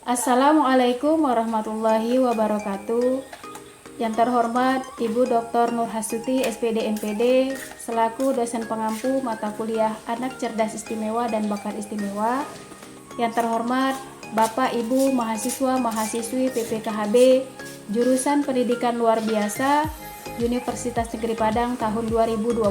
Assalamualaikum warahmatullahi wabarakatuh. Yang terhormat Ibu Dr. Nur Hasuti, SPD MPD, selaku dosen pengampu mata kuliah Anak Cerdas Istimewa dan Bakat Istimewa. Yang terhormat Bapak Ibu mahasiswa mahasiswi PPKHB jurusan Pendidikan Luar Biasa Universitas Negeri Padang tahun 2021.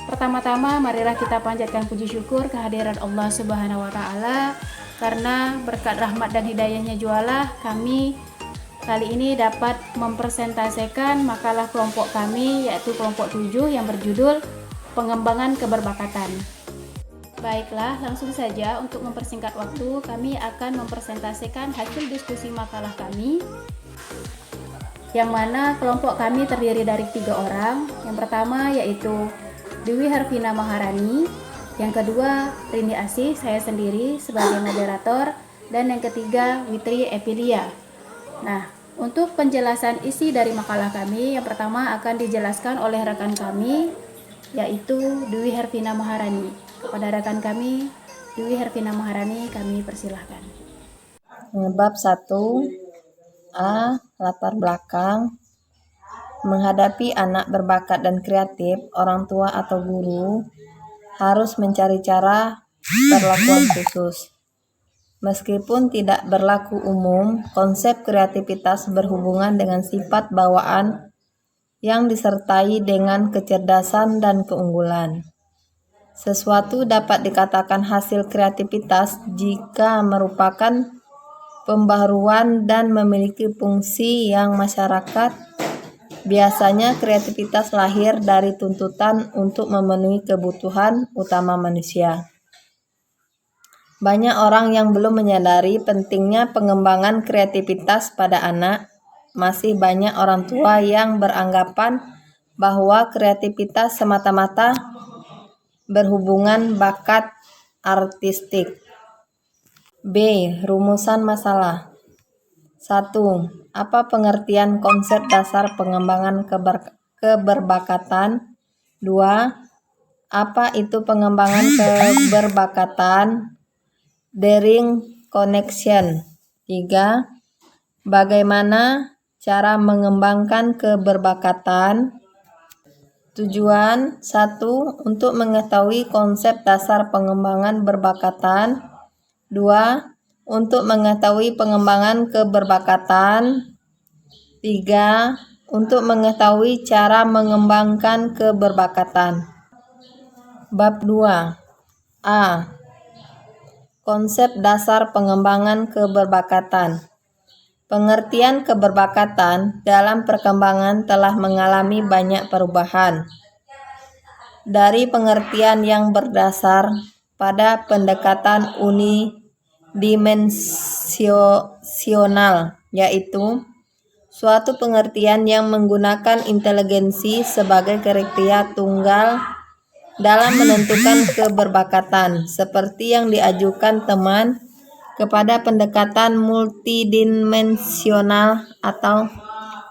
Pertama-tama marilah kita panjatkan puji syukur kehadiran Allah Subhanahu wa taala, karena berkat rahmat dan hidayahnya jualah kami kali ini dapat mempresentasikan makalah kelompok kami, yaitu kelompok 7 yang berjudul Pengembangan Keberbakatan. Baiklah, langsung saja untuk mempersingkat waktu, kami akan mempresentasikan hasil diskusi makalah kami, yang mana kelompok kami terdiri dari 3 orang. Yang pertama yaitu Dewi Hervina Maharani, yang kedua Rini Asih, saya sendiri sebagai moderator, dan yang ketiga Witri Epilia. Nah, untuk penjelasan isi dari makalah kami, yang pertama akan dijelaskan oleh rekan kami, yaitu Dewi Hervina Maharani. Kepada rekan kami, Dewi Hervina Maharani, kami persilahkan. Bab 1 A. Latar belakang. Menghadapi anak berbakat dan kreatif, orang tua atau guru harus mencari cara perlakuan khusus. Meskipun tidak berlaku umum, konsep kreativitas berhubungan dengan sifat bawaan yang disertai dengan kecerdasan dan keunggulan. Sesuatu dapat dikatakan hasil kreativitas jika merupakan pembaharuan dan memiliki fungsi yang masyarakat. Biasanya kreativitas lahir dari tuntutan untuk memenuhi kebutuhan utama manusia. Banyak orang yang belum menyadari pentingnya pengembangan kreativitas pada anak. Masih banyak orang tua yang beranggapan bahwa kreativitas semata-mata berhubungan bakat artistik. B. Rumusan masalah. 1. Apa pengertian konsep dasar pengembangan keberbakatan? 2. Apa itu pengembangan keberbakatan? Daring connection. 3. Bagaimana cara mengembangkan keberbakatan? Tujuan 1. Untuk mengetahui konsep dasar pengembangan berbakatan. 2. Untuk mengetahui pengembangan keberbakatan. 3. Untuk mengetahui cara mengembangkan keberbakatan. Bab 2 A. Konsep dasar pengembangan keberbakatan. Pengertian keberbakatan dalam perkembangan telah mengalami banyak perubahan. Dari pengertian yang berdasar pada pendekatan unidimensional, yaitu suatu pengertian yang menggunakan inteligensi sebagai kriteria tunggal dalam menentukan keberbakatan, seperti yang diajukan teman, kepada pendekatan multidimensional atau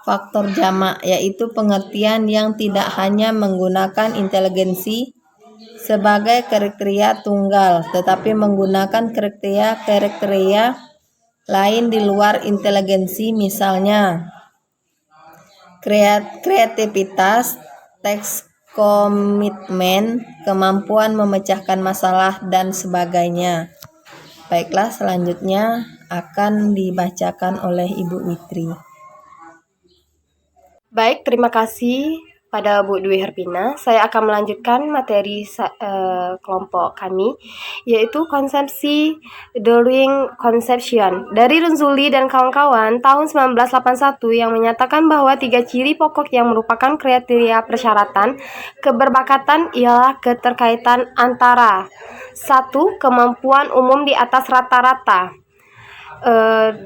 faktor jamak, yaitu pengertian yang tidak hanya menggunakan inteligensi sebagai kriteria tunggal, tetapi menggunakan kriteria lain di luar inteligensi, misalnya kreativitas, teks komitmen, kemampuan memecahkan masalah, dan sebagainya. Baiklah, selanjutnya akan dibacakan oleh Ibu Witri. Baik, terima kasih pada Bu Dwi Herpina. Saya akan melanjutkan materi kelompok kami, yaitu konsepsi During Conception dari Renzulli dan kawan-kawan tahun 1981, yang menyatakan bahwa 3 ciri pokok yang merupakan kriteria persyaratan keberbakatan ialah keterkaitan antara 1. Kemampuan umum di atas rata-rata.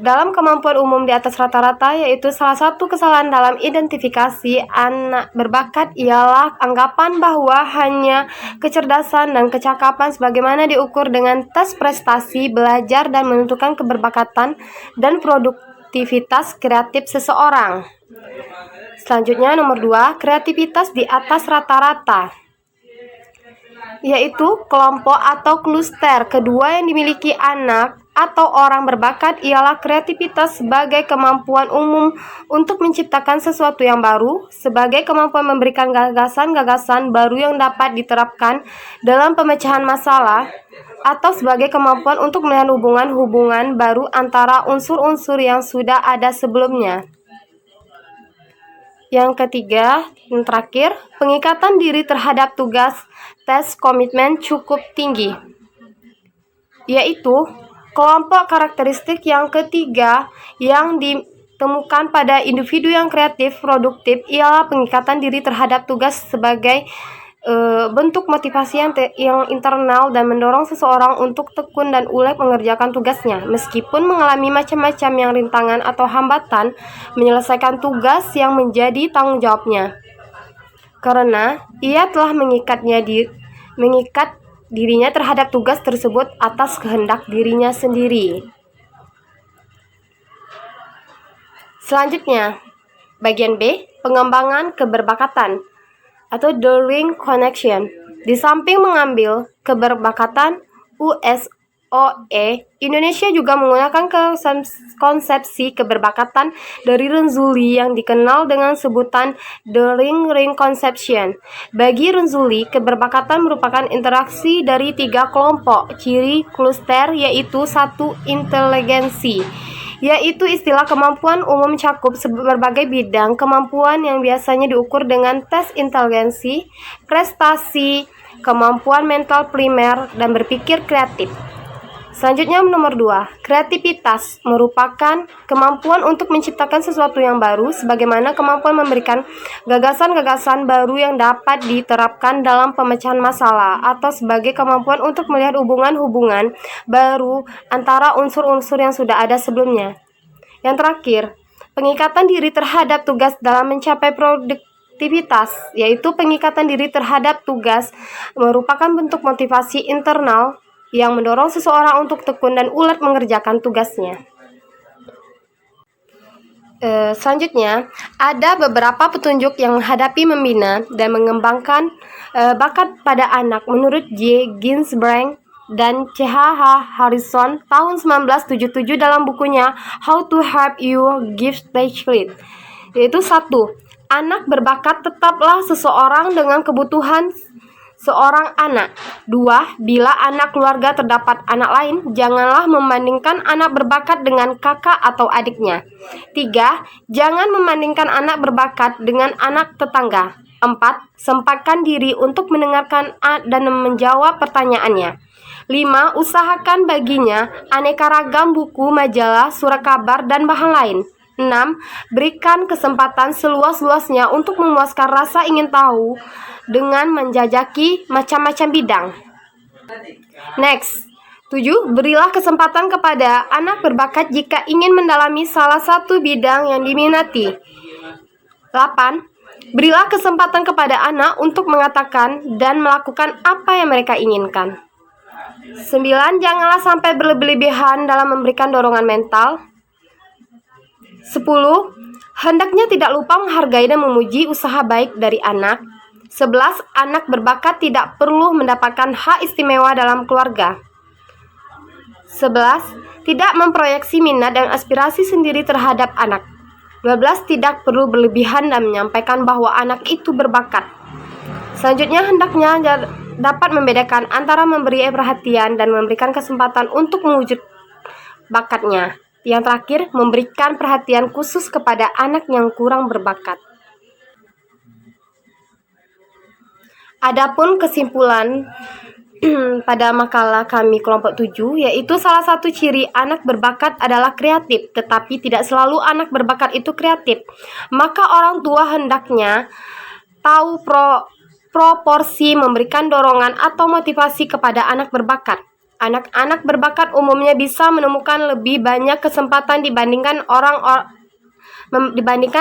Dalam kemampuan umum di atas rata-rata, yaitu salah satu kesalahan dalam identifikasi anak berbakat ialah anggapan bahwa hanya kecerdasan dan kecakapan sebagaimana diukur dengan tes prestasi belajar dan menentukan keberbakatan dan produktivitas kreatif seseorang. Selanjutnya, nomor 2, kreativitas di atas rata-rata, yaitu kelompok atau kluster kedua yang dimiliki anak atau orang berbakat ialah kreativitas sebagai kemampuan umum untuk menciptakan sesuatu yang baru, sebagai kemampuan memberikan gagasan-gagasan baru yang dapat diterapkan dalam pemecahan masalah, atau sebagai kemampuan untuk melihat hubungan-hubungan baru antara unsur-unsur yang sudah ada sebelumnya. Yang ketiga, yang terakhir, pengikatan diri terhadap tugas tes komitmen cukup tinggi, yaitu kelompok karakteristik yang ketiga yang ditemukan pada individu yang kreatif produktif ialah pengikatan diri terhadap tugas sebagai bentuk motivasi yang internal dan mendorong seseorang untuk tekun dan ulet mengerjakan tugasnya meskipun mengalami macam-macam yang rintangan atau hambatan menyelesaikan tugas yang menjadi tanggung jawabnya, karena ia telah mengikat dirinya terhadap tugas tersebut atas kehendak dirinya sendiri. Selanjutnya, bagian B, pengembangan keberbakatan atau Drawing Connection. Di samping mengambil keberbakatan USOE, Indonesia juga menggunakan konsepsi keberbakatan dari Renzulli yang dikenal dengan sebutan The Ring Conception. Bagi Renzulli, keberbakatan merupakan interaksi dari 3 kelompok ciri kluster, yaitu 1. Inteligensi, yaitu istilah kemampuan umum mencakup berbagai bidang kemampuan yang biasanya diukur dengan tes inteligensi, prestasi, kemampuan mental primer, dan berpikir kreatif. Selanjutnya nomor 2, kreativitas merupakan kemampuan untuk menciptakan sesuatu yang baru sebagaimana kemampuan memberikan gagasan-gagasan baru yang dapat diterapkan dalam pemecahan masalah atau sebagai kemampuan untuk melihat hubungan-hubungan baru antara unsur-unsur yang sudah ada sebelumnya. Yang terakhir, pengikatan diri terhadap tugas dalam mencapai produktivitas, yaitu pengikatan diri terhadap tugas merupakan bentuk motivasi internal yang mendorong seseorang untuk tekun dan ulet mengerjakan tugasnya. Selanjutnya, ada beberapa petunjuk yang menghadapi, membina, dan mengembangkan bakat pada anak menurut J. Ginsberg dan C.H. Harrison tahun 1977 dalam bukunya How to Help Your Gifted Child, yaitu 1. Anak berbakat tetaplah seseorang dengan kebutuhan seorang anak. 2. Bila anak keluarga terdapat anak lain, janganlah membandingkan anak berbakat dengan kakak atau adiknya. 3. Jangan membandingkan anak berbakat dengan anak tetangga. 4. Sempatkan diri untuk mendengarkan dan menjawab pertanyaannya. 5. Usahakan baginya aneka ragam buku, majalah, surat kabar, dan bahan lain. 6. Berikan kesempatan seluas-luasnya untuk memuaskan rasa ingin tahu dengan menjajaki macam-macam bidang. Next. 7. Berilah kesempatan kepada anak berbakat jika ingin mendalami salah satu bidang yang diminati. 8. Berilah kesempatan kepada anak untuk mengatakan dan melakukan apa yang mereka inginkan. 9. Janganlah sampai berlebihan dalam memberikan dorongan mental. 10. Hendaknya tidak lupa menghargai dan memuji usaha baik dari anak. 11. Anak berbakat tidak perlu mendapatkan hak istimewa dalam keluarga. 11. Tidak memproyeksi minat dan aspirasi sendiri terhadap anak. 12. Tidak perlu berlebihan dan menyampaikan bahwa anak itu berbakat. Selanjutnya, hendaknya dapat membedakan antara memberi perhatian dan memberikan kesempatan untuk mewujud bakatnya. Yang terakhir, memberikan perhatian khusus kepada anak yang kurang berbakat. Adapun kesimpulan pada makalah kami kelompok 7, yaitu salah satu ciri anak berbakat adalah kreatif, tetapi tidak selalu anak berbakat itu kreatif. Maka orang tua hendaknya tahu proporsi memberikan dorongan atau motivasi kepada anak berbakat. Anak-anak berbakat umumnya bisa menemukan lebih banyak kesempatan dibandingkan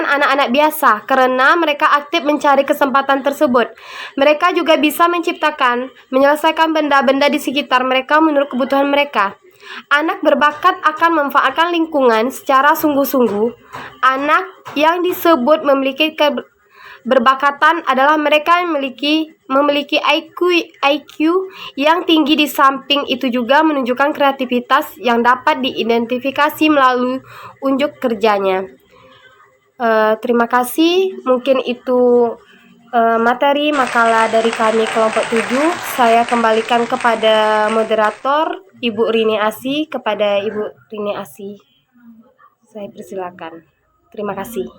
anak-anak biasa karena mereka aktif mencari kesempatan tersebut. Mereka juga bisa menyelesaikan benda-benda di sekitar mereka menurut kebutuhan mereka. Anak berbakat akan memanfaatkan lingkungan secara sungguh-sungguh. Anak yang disebut memiliki Berbakatan adalah mereka yang memiliki IQ yang tinggi. Di samping itu juga menunjukkan kreativitas yang dapat diidentifikasi melalui unjuk kerjanya. Terima kasih. Mungkin itu materi makalah dari kami kelompok 7. Saya kembalikan kepada moderator Ibu Rini Asi. Kepada Ibu Rini Asi, saya persilakan. Terima kasih.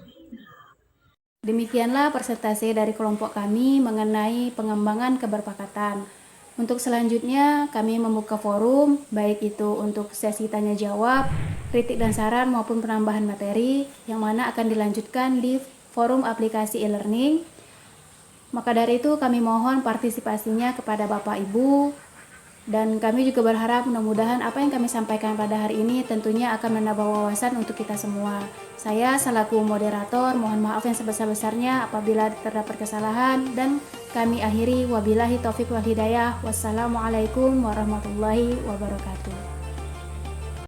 Demikianlah presentasi dari kelompok kami mengenai pengembangan keberpakatan. Untuk selanjutnya kami membuka forum, baik itu untuk sesi tanya jawab, kritik dan saran maupun penambahan materi, yang mana akan dilanjutkan di forum aplikasi e-learning. Maka dari itu kami mohon partisipasinya kepada Bapak Ibu, dan kami juga berharap mudah-mudahan apa yang kami sampaikan pada hari ini tentunya akan menambah wawasan untuk kita semua. Saya selaku moderator mohon maaf yang sebesar-besarnya apabila terdapat kesalahan, dan kami akhiri wabillahi taufik wal hidayah. Wassalamualaikum warahmatullahi wabarakatuh.